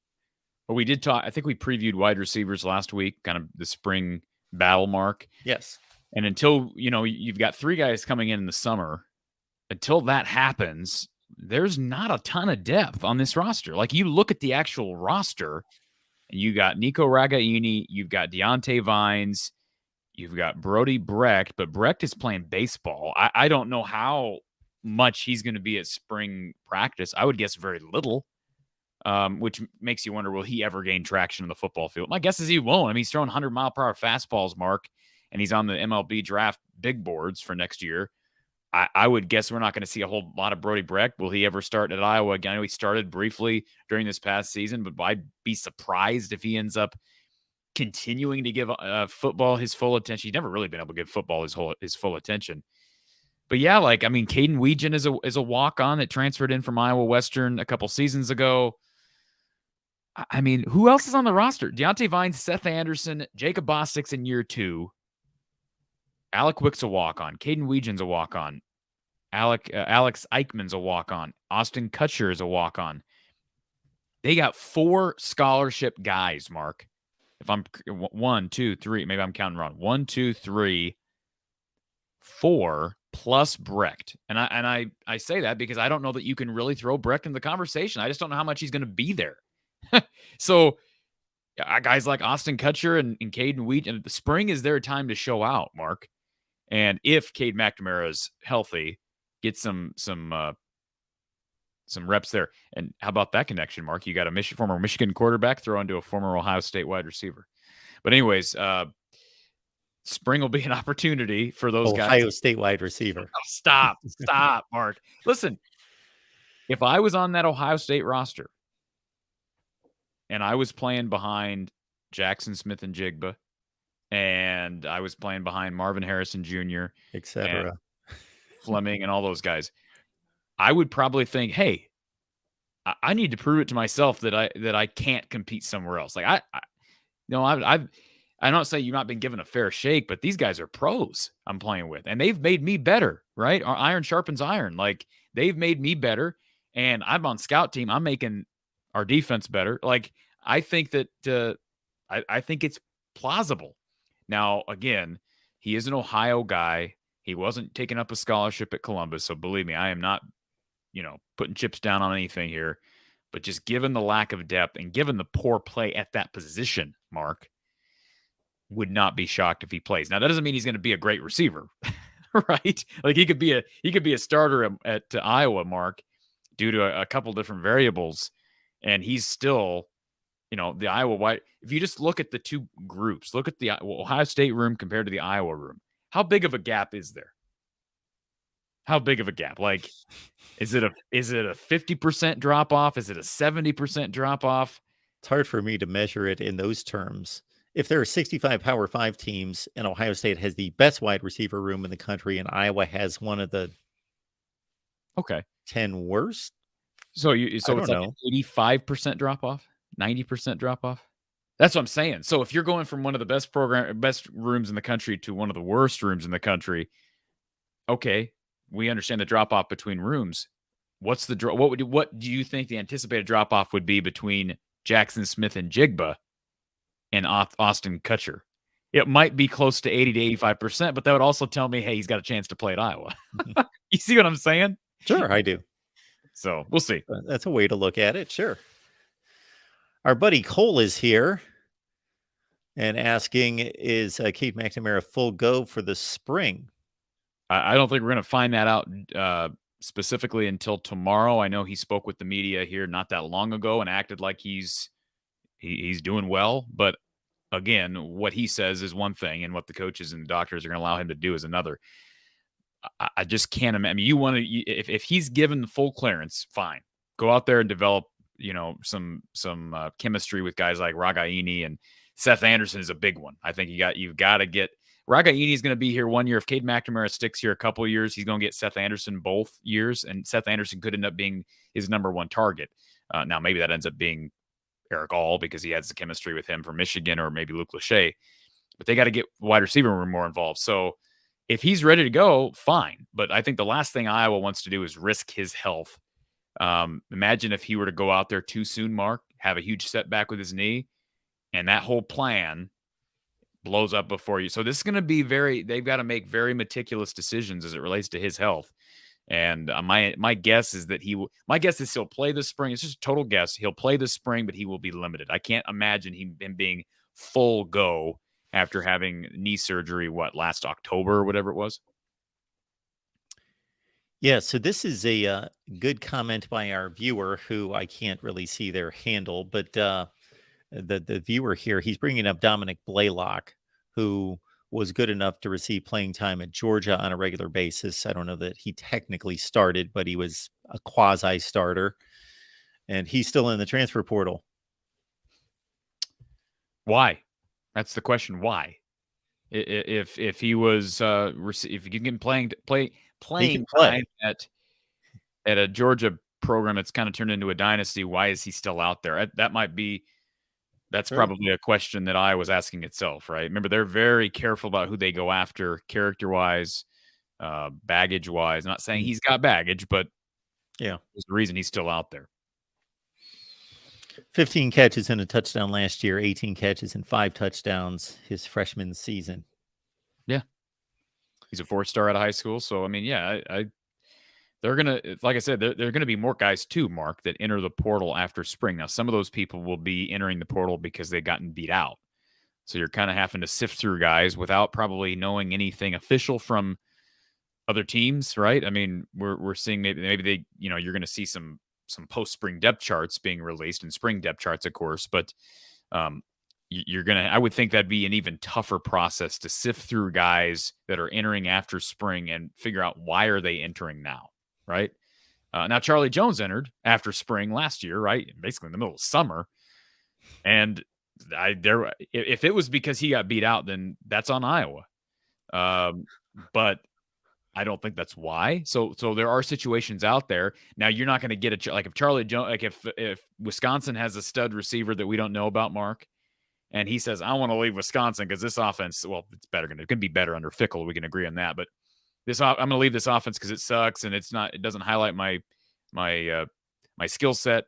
But we did talk. I think we previewed wide receivers last week, kind of the spring battle mark. Yes. And until you've got 3 guys coming in the summer, until that happens, there's not a ton of depth on this roster. Like, you look at the actual roster, and you got Nico Ragaini, you've got Deontay Vines. You've got Brody Brecht, but Brecht is playing baseball. I don't know how much he's going to be at spring practice. I would guess very little, which makes you wonder, will he ever gain traction on the football field? My guess is he won't. I mean, he's throwing 100-mile-per-hour fastballs, Mark, and he's on the MLB draft big boards for next year. I would guess we're not going to see a whole lot of Brody Brecht. Will he ever start at Iowa again? I know he started briefly during this past season, but I'd be surprised if he ends up continuing to give football his full attention. He's never really been able to give football his full attention. But yeah, Caden Weegan is a walk-on that transferred in from Iowa Western a couple seasons ago. I mean, who else is on the roster? Deontay Vines, Seth Anderson, Jacob Bostic's in year 2. Alec Wick's a walk-on. Caden Weegan's a walk-on. Alex Eichmann's a walk-on. Austin Kutcher is a walk-on. They got 4 scholarship guys, Mark. If I'm 1, 2, 3, maybe I'm counting wrong. 1, 2, 3, 4 plus Brecht. And I say that because I don't know that you can really throw Brecht in the conversation. I just don't know how much he's going to be there. So guys like Austin Kutcher and Caden Weegan, the spring is their time to show out, Mark. And if Cade McNamara is healthy, get some reps there. And how about that connection, Mark? You got a former Michigan quarterback throw into a former Ohio State wide receiver. But anyways, spring will be an opportunity for those guys. Ohio State wide receiver. Oh, stop, Mark. Listen, if I was on that Ohio State roster and I was playing behind Jackson Smith and Jigba, and I was playing behind Marvin Harrison Jr., etc., Fleming, and all those guys, I would probably think, hey, I need to prove it to myself that I can't compete somewhere else. Like I'm not saying you've not been given a fair shake, but these guys are pros I'm playing with, and they've made me better, right? Our iron sharpens iron. Like, they've made me better, and I'm on scout team. I'm making our defense better. Like, I think that I think it's plausible. Now, again, he is an Ohio guy. He wasn't taking up a scholarship at Columbus, so believe me, I am not, putting chips down on anything here. But just given the lack of depth and given the poor play at that position, Mark, would not be shocked if he plays. Now, that doesn't mean he's going to be a great receiver, right? Like, he could be a starter at Iowa, Mark, due to a couple different variables, and he's still, the Iowa wide. If you just look at the two groups, look at the Ohio State room compared to the Iowa room, how big of a gap is there? How big of a gap? Like, is it a 50% drop off? Is it a 70% drop off? It's hard for me to measure it in those terms. If there are 65 Power 5 teams and Ohio State has the best wide receiver room in the country and Iowa has one of the 10 worst. So it's like an 85% drop off, 90% drop off. That's what I'm saying. So if you're going from one of the best rooms in the country to one of the worst rooms in the country, okay, we understand the drop off between rooms. What do you think the anticipated drop off would be between Jackson Smith and Jigba and Austin Kutcher? It might be close to 80 to 85%, but that would also tell me, hey, he's got a chance to play at Iowa. You see what I'm saying? Sure, I do. So we'll see. That's a way to look at it. Sure. Our buddy Cole is here and asking, is Cade McNamara full go for the spring? I don't think we're going to find that out specifically until tomorrow. I know he spoke with the media here not that long ago and acted like he's doing well. But again, what he says is one thing, and what the coaches and the doctors are going to allow him to do is another. I just can't imagine. I mean, if he's given the full clearance, fine. Go out there and develop, some chemistry with guys like Ragaini, and Seth Anderson is a big one. I think you've got to get. Ragaini is going to be here 1 year. If Cade McNamara sticks here a couple of years, he's going to get Seth Anderson both years, and Seth Anderson could end up being his number one target. Now, maybe that ends up being Eric All because he has the chemistry with him from Michigan, or maybe Luke Lachey. But they got to get wide receiver room more involved. So if he's ready to go, fine. But I think the last thing Iowa wants to do is risk his health. Imagine if he were to go out there too soon, Mark, have a huge setback with his knee, and that whole plan blows up before you. So this is going to be they've got to make very meticulous decisions as it relates to his health. And my guess is he'll play this spring. It's just a total guess. He'll play this spring, but he will be limited. I can't imagine him being full go after having knee surgery, last October or whatever it was. Yeah, so this is a good comment by our viewer, who I can't really see their handle, but the viewer here, he's bringing up Dominic Blaylock, who was good enough to receive playing time at Georgia on a regular basis. I don't know that he technically started, but he was a quasi starter, and he's still in the transfer portal. Why? That's the question. Why? If he was if you can playing time at a Georgia program that's kind of turned into a dynasty, why is he still out there? That's sure. Probably a question that I was asking itself, right? Remember, they're very careful about who they go after, character-wise, baggage-wise. Not saying he's got baggage, but yeah, there's the reason he's still out there. 15 catches and a touchdown last year, 18 catches and 5 touchdowns his freshman season. Yeah. He's a 4-star out of high school. So, I mean, yeah, they're going to, like I said, there are going to be more guys too, Mark, that enter the portal after spring. Now, some of those people will be entering the portal because they've gotten beat out. So you're kind of having to sift through guys without probably knowing anything official from other teams, right? I mean, we're seeing maybe they, you're going to see some post-spring depth charts being released, and spring depth charts, of course, but you're going to, I would think that'd be an even tougher process to sift through guys that are entering after spring and figure out why are they entering now, right? Now, Charlie Jones entered after spring last year, right? Basically in the middle of summer. And if it was because he got beat out, then that's on Iowa. But I don't think that's why. So there are situations out there. Now you're not going to get like if Charlie Jones, like if Wisconsin has a stud receiver that we don't know about, Mark, and he says, I want to leave Wisconsin because this offense, well, it's better. It can be better under Fickle. We can agree on that. But I'm going to leave this offense because it sucks and it doesn't highlight my skill set.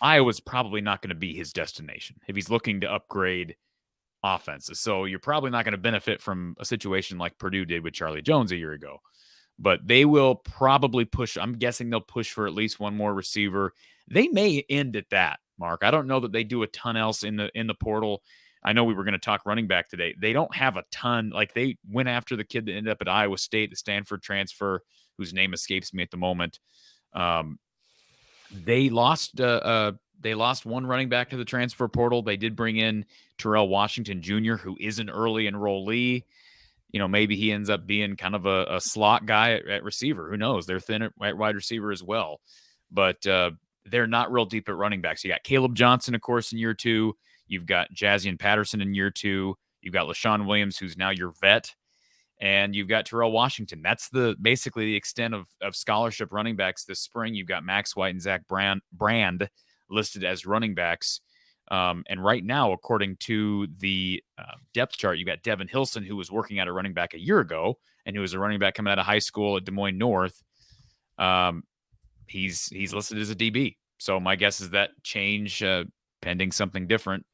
Iowa's probably not going to be his destination if he's looking to upgrade offenses. So you're probably not going to benefit from a situation like Purdue did with Charlie Jones a year ago. But they will probably push. I'm guessing they'll push for at least one more receiver. They may end at that, Mark. I don't know that they do a ton else in the portal. I know we were going to talk running back today. They don't have a ton. Like, they went after the kid that ended up at Iowa State, the Stanford transfer, whose name escapes me at the moment. They lost one running back to the transfer portal. They did bring in Terrell Washington Jr., who is an early enrollee. Maybe he ends up being kind of a slot guy at receiver. Who knows? They're thin at wide receiver as well. But they're not real deep at running backs. You got Caleb Johnson, of course, in year 2. You've got Jazian Patterson in year 2. You've got LaShawn Williams, who's now your vet. And you've got Terrell Washington. That's basically the extent of scholarship running backs this spring. You've got Max White and Zach Brand listed as running backs. And right now, according to the depth chart, you got Devin Hilson, who was working at a running back a year ago, and who was a running back coming out of high school at Des Moines North. He's listed as a DB. So my guess is that change, pending something different.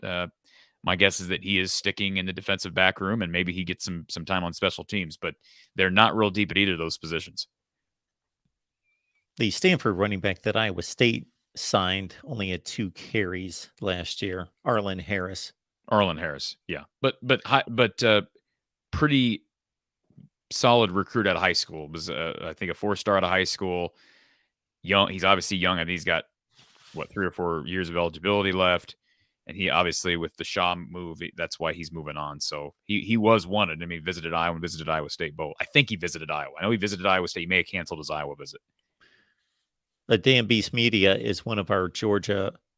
My guess is that he is sticking in the defensive back room, and maybe he gets some time on special teams. But they're not real deep at either of those positions. The Stanford running back that Iowa State signed only had 2 carries last year. Arlen Harris, yeah, but pretty solid recruit out of high school. Was I think a 4-star out of high school. Young, he's obviously young, and he's got 3 or 4 years of eligibility left. And he obviously, with the Shaw move, that's why he's moving on. So he was wanted. I mean, he visited Iowa and visited Iowa State both. I think he visited Iowa. I know he visited Iowa State. He may have canceled his Iowa visit. Dan Beast Media is one of our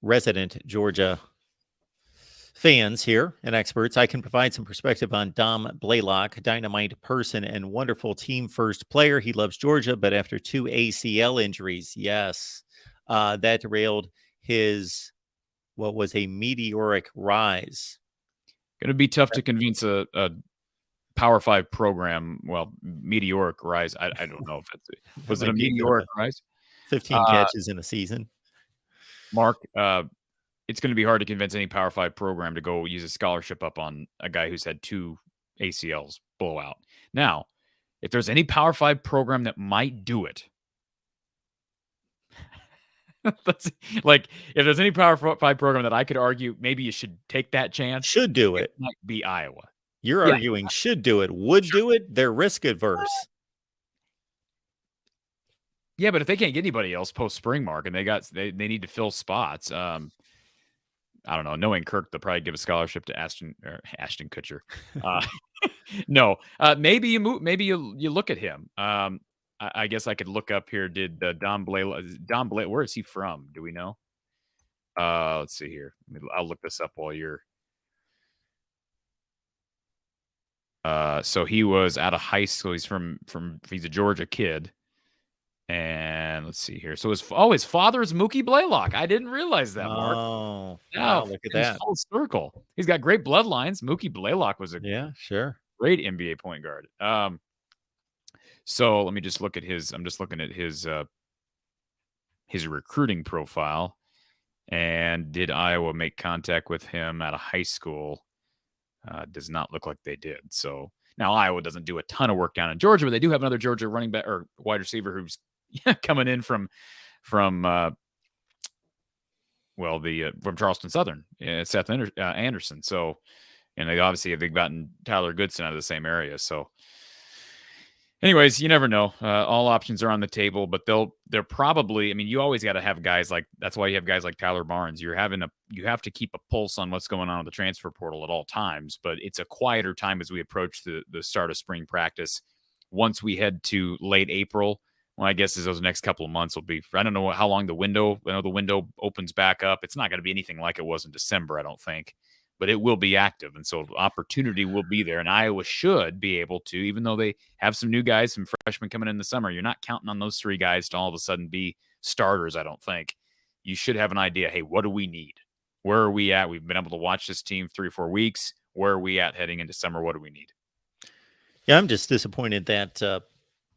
resident Georgia fans here and experts. I can provide some perspective on Dom Blaylock, dynamite person and wonderful team first player. He loves Georgia, but after 2 ACL injuries, yes, that derailed his what was a meteoric rise. Going to be tough to convince a Power 5 program. Well, meteoric rise. I don't know if it's was it a meteoric rise? 15 catches in a season. Mark, it's going to be hard to convince any Power 5 program to go use a scholarship up on a guy who's had 2 ACLs blowout. Now, if there's any Power 5 program that might do it, like, if there's any Power 5 program that I could argue maybe you should take that chance, should do it, might be Iowa. You're arguing should do it, would do it. They're risk adverse. Yeah, but if they can't get anybody else post spring, Mark, and they need to fill spots, I don't know. Knowing Kirk, they'll probably give a scholarship to Ashton Kutcher. No, maybe you move. Maybe you look at him. I guess I could look up here. Did Don Blaylock? Where is he from? Do we know? Let's see here. I'll look this up while you're. So he was out of high school. He's he's a Georgia kid. And let's see here. So his father is Mookie Blaylock. I didn't realize that, Mark. Oh, wow, look at that. Full circle. He's got great bloodlines. Mookie Blaylock was a great NBA point guard. So let me just look at I'm just looking at his recruiting profile. And did Iowa make contact with him out of high school? Does not look like they did. So now Iowa doesn't do a ton of work down in Georgia, but they do have another Georgia running back or wide receiver who's coming in from Charleston Southern, Seth Anderson. So, And they've gotten Tyler Goodson out of the same area. So anyways, you never know. All options are on the table, but they're probably, I mean, you always got to have guys that's why you have guys like Tyler Barnes. You have to keep a pulse on what's going on in the transfer portal at all times, but it's a quieter time as we approach the start of spring practice. Once we head to late April, well, I guess those next couple of months will be, I don't know how long the window opens back up. It's not going to be anything like it was in December, I don't think, but it will be active. And so opportunity will be there. And Iowa should be able to, even though they have some new guys, some freshmen coming in the summer, you're not counting on those 3 guys to all of a sudden be starters, I don't think. You should have an idea, hey, what do we need? Where are we at? We've been able to watch this team 3 or 4 weeks. Where are we at heading into summer? What do we need? Yeah, I'm just disappointed that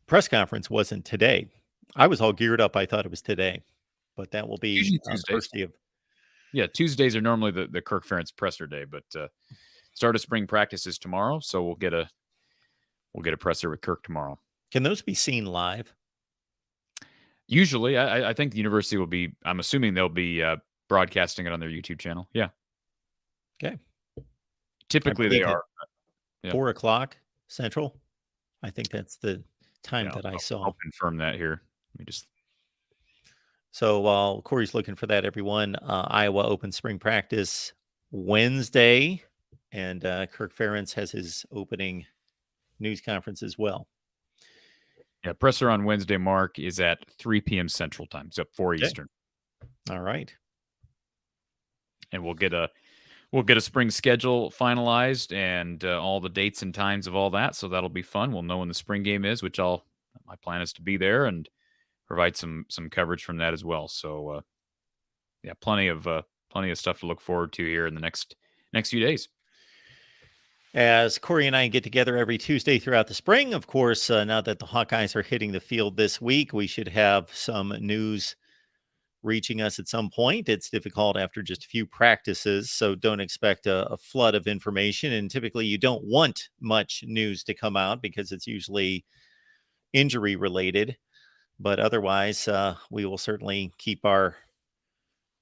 press conference wasn't today. I was all geared up. I thought it was today, but that will be first day of. Yeah, Tuesdays are normally the Kirk Ferentz presser day, but start of spring practice is tomorrow, so we'll get a presser with Kirk tomorrow. Can those be seen live? Usually, I think the university will be. I'm assuming they'll be broadcasting it on their YouTube channel. Yeah. Okay. Typically, they are 4:00 Central. I think that's the time that I saw. I'll confirm that here. Let me just. So while Corey's looking for that, everyone, Iowa open spring practice Wednesday, and Kirk Ferentz has his opening news conference as well. Yeah, presser on Wednesday, Mark, is at 3 p.m. Central Time, so 4 Eastern. All right. And we'll get a spring schedule finalized and all the dates and times of all that. So that'll be fun. We'll know when the spring game is, which my plan is to be there and provide some coverage from that as well. So yeah, plenty of stuff to look forward to here in the next few days. As Corey and I get together every Tuesday throughout the spring, of course, now that the Hawkeyes are hitting the field this week, we should have some news reaching us at some point. It's difficult after just a few practices, so don't expect a flood of information. And typically you don't want much news to come out because it's usually injury related. But otherwise, we will certainly keep our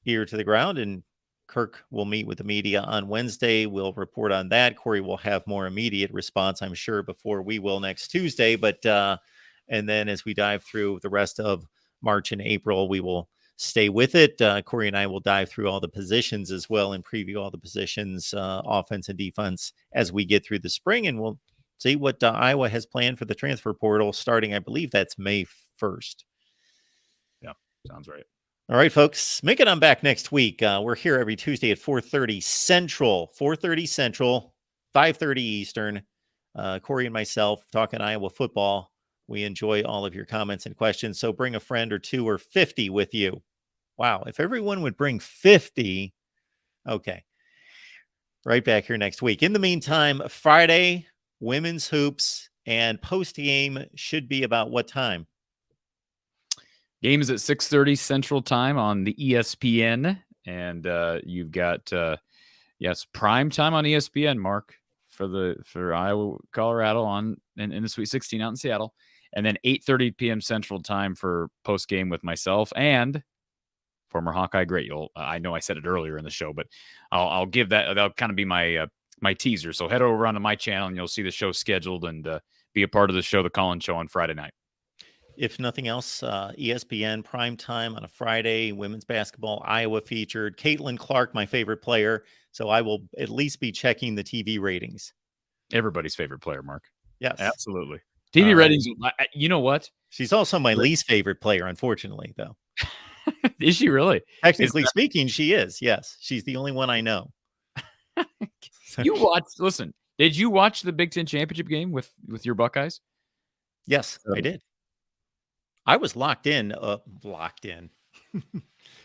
ear to the ground, and Kirk will meet with the media on Wednesday. We'll report on that. Corey will have more immediate response, I'm sure, before we will next Tuesday. But and then as we dive through the rest of March and April, we will stay with it. Corey and I will dive through all the positions as well and preview all the positions, offense and defense, as we get through the spring. And we'll see what Iowa has planned for the transfer portal starting, I believe that's May 1st. Yeah, sounds right. All right, folks, make it on back next week. We're here every Tuesday at 4:30 Central, 5:30 Eastern. Corey and myself talking Iowa football. We enjoy all of your comments and questions. So bring a friend or 2 or 50 with you. Wow, if everyone would bring 50, okay. Right back here next week. In the meantime, Friday, women's hoops, and post-game should be about what time? Game is at 6:30 Central Time on the ESPN, and you've got prime time on ESPN, Mark, for Iowa, Colorado in the Sweet 16 out in Seattle, and then 8:30 p.m. Central Time for post game with myself and former Hawkeye great. I know I said it earlier in the show, but I'll give that. That'll kind of be my teaser. So head over onto my channel and you'll see the show scheduled and be a part of the show, the Call-In Show on Friday night. If nothing else, ESPN primetime on a Friday, women's basketball, Iowa featured. Caitlin Clark, my favorite player. So I will at least be checking the TV ratings. Everybody's favorite player, Mark. Yes. Absolutely. TV ratings, you know what? She's also my least favorite player, unfortunately, though. Is she really? Technically speaking, she is. Yes. She's the only one I know. Listen, did you watch the Big Ten championship game with your Buckeyes? Yes, I did. I was locked in.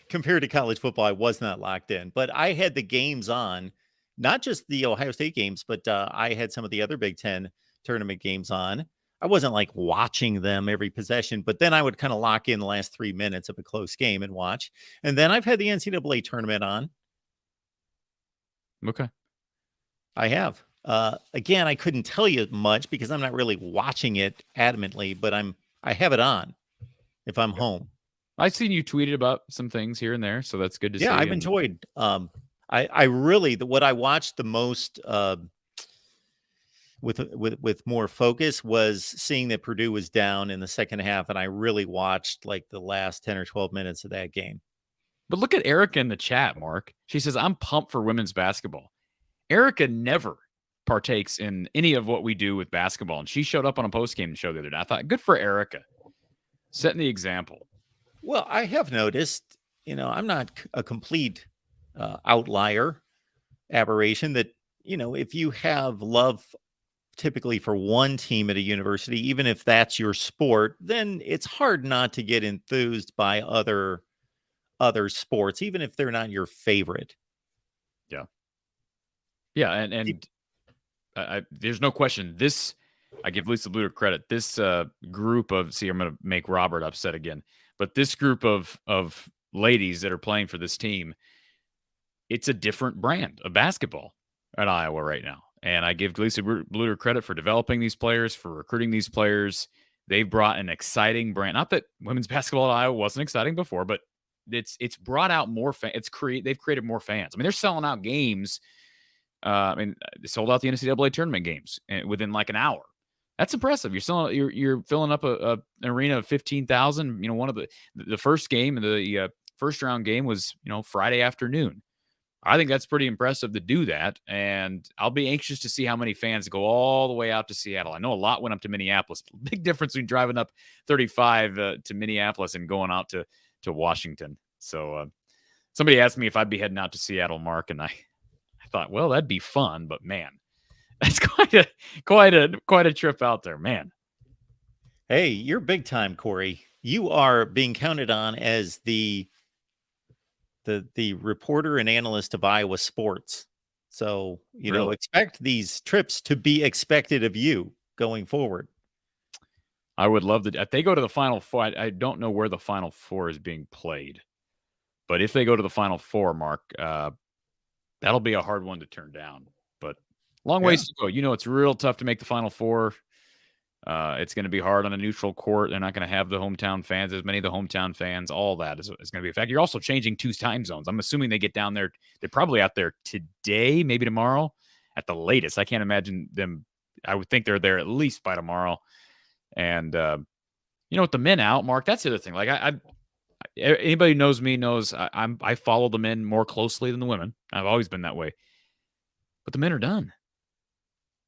Compared to college football, I was not locked in, but I had the games on, not just the Ohio State games, but I had some of the other Big Ten tournament games on. I wasn't like watching them every possession, but then I would kind of lock in the last 3 minutes of a close game and watch. And then I've had the NCAA tournament on. Okay. I have. Again, I couldn't tell you much because I'm not really watching it adamantly, but I have it on if I'm home. I've seen you tweeted about some things here and there, so that's good to see. Yeah, I've enjoyed. I I really what I watched the most with more focus was seeing that Purdue was down in the second half, and I really watched like the last 10 or 12 minutes of that game. But look at Erica in the chat, Mark. She says, I'm pumped for women's basketball. Erica never partakes in any of what we do with basketball, and she showed up on a post-game show the other day. I thought, good for Erica, setting the example. Well, I have noticed, I'm not a complete outlier, aberration, that, if you have love typically for one team at a university, even if that's your sport, then it's hard not to get enthused by other sports, even if they're not your favorite. Yeah, and there's no question. This, I give Lisa Bluter credit. This group of, I'm going to make Robert upset again, but this group of ladies that are playing for this team, it's a different brand of basketball at Iowa right now. And I give Lisa Bluter credit for developing these players, for recruiting these players. They've brought an exciting brand. Not that women's basketball at Iowa wasn't exciting before, but it's brought out more fans. They've created more fans. I mean, they're selling out games. They sold out the NCAA tournament games within like an hour. That's impressive. You're filling up an arena of 15,000. One of the first game, the first round game was Friday afternoon. I think that's pretty impressive to do that, and I'll be anxious to see how many fans go all the way out to Seattle. I know a lot went up to Minneapolis. Big difference between driving up 35 to Minneapolis and going out to Washington. So somebody asked me if I'd be heading out to Seattle, Mark, and I thought, well, that'd be fun, but man, that's quite a trip out there, man. Hey, you're big time, Corey. You are being counted on as the reporter and analyst of Iowa sports. So, Really? expect these trips to be expected of you going forward. I would love to. If they go to the Final Four, I don't know where the Final Four is being played, but if they go to the Final Four, Mark, that'll be a hard one to turn down. But long ways to go. It's real tough to make the Final Four. It's going to be hard on a neutral court. They're not going to have the hometown fans, as many of the hometown fans. All that is going to be a fact. You're also changing 2 time zones. I'm assuming they get down there. They're probably out there today, maybe tomorrow at the latest. I can't imagine them. I would think they're there at least by tomorrow. And, with the men out, Mark, that's the other thing. Like anybody who knows me knows I follow the men more closely than the women. I've always been that way. But the men are done.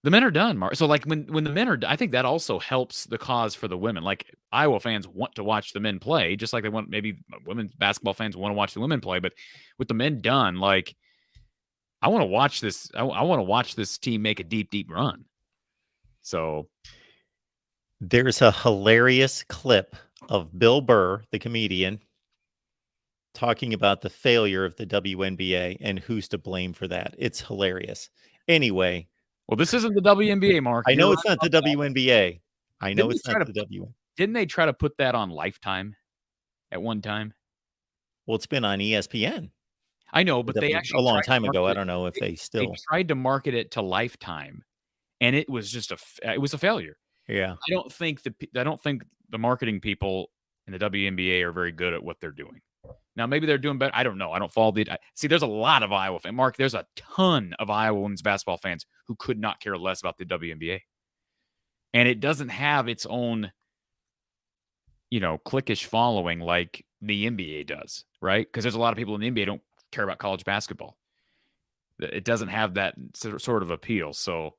The men are done, Mark. So, like, when the men are, I think that also helps the cause for the women. Like, Iowa fans want to watch the men play, just like they want, maybe women's basketball fans want to watch the women play. But with the men done, like, I want to watch this. I want to watch this team make a deep, deep run. So, there's a hilarious clip of Bill Burr, the comedian, talking about the failure of the WNBA and who's to blame for that. It's hilarious. Anyway. Well, this isn't the WNBA, Mark. I know it's not the WNBA. I know it's not the WNBA. Didn't they try to put that on Lifetime at one time? Well, it's been on ESPN. I know, but they actually a long time ago. I don't know if they still tried to market it to Lifetime, and it was just it was a failure. Yeah, I don't think the marketing people in the WNBA are very good at what they're doing. Now, maybe they're doing better. I don't know. I don't follow see, there's a lot of Iowa fans. Mark, there's a ton of Iowa women's basketball fans who could not care less about the WNBA. And it doesn't have its own, cliquish following like the NBA does, right? Because there's a lot of people in the NBA don't care about college basketball. It doesn't have that sort of appeal. So,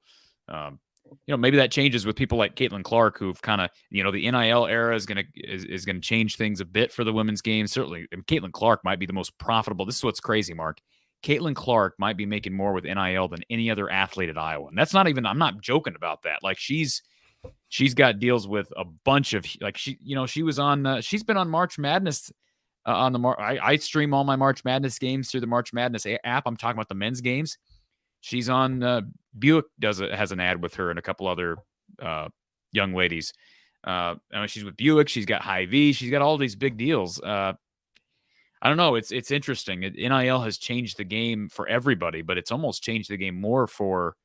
maybe that changes with people like Caitlin Clark, who've kind of, the NIL era is gonna change things a bit for the women's game. Certainly, Caitlin Clark might be the most profitable. This is what's crazy, Mark. Caitlin Clark might be making more with NIL than any other athlete at Iowa, and that's not even. I'm not joking about that. Like she's got deals with a bunch of she was on. She's been on March Madness. I stream all my March Madness games through the March Madness app. I'm talking about the men's games. She's on Buick has an ad with her and a couple other young ladies. She's with Buick. She's got Hy-Vee. She's got all these big deals. I don't know. It's interesting. NIL has changed the game for everybody, but it's almost changed the game more for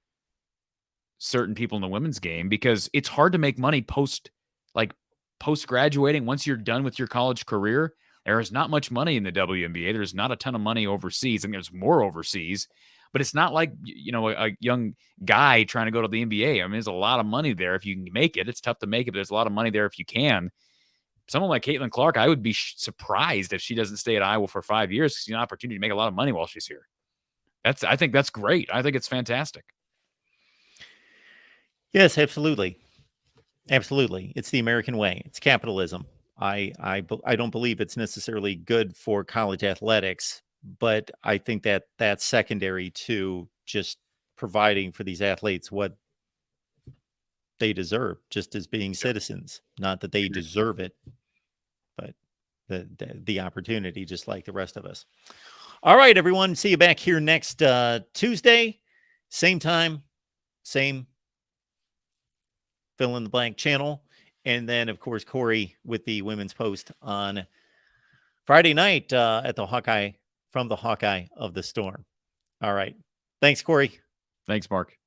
certain people in the women's game because it's hard to make money post graduating. Once you're done with your college career, There is not much money in the WNBA. There's not a ton of money overseas, and there's more overseas. But it's not like, a young guy trying to go to the NBA. I mean, there's a lot of money there if you can make it. It's tough to make it, but there's a lot of money there if you can. Someone like Caitlin Clark, I would be surprised if she doesn't stay at Iowa for 5 years because she's an opportunity to make a lot of money while she's here. I think that's great. I think it's fantastic. Yes, absolutely. Absolutely. It's the American way. It's capitalism. I don't believe it's necessarily good for college athletics, but I think that that's secondary to just providing for these athletes what they deserve, just as being citizens. Not that they deserve it, but the opportunity, just like the rest of us. All right, everyone. See you back here next Tuesday, same time, same fill in the blank channel. And then, of course, Corey with the Women's Post on Friday night at the Hawkeye, from the Hawkeye of the Storm. All right. Thanks, Corey. Thanks, Mark.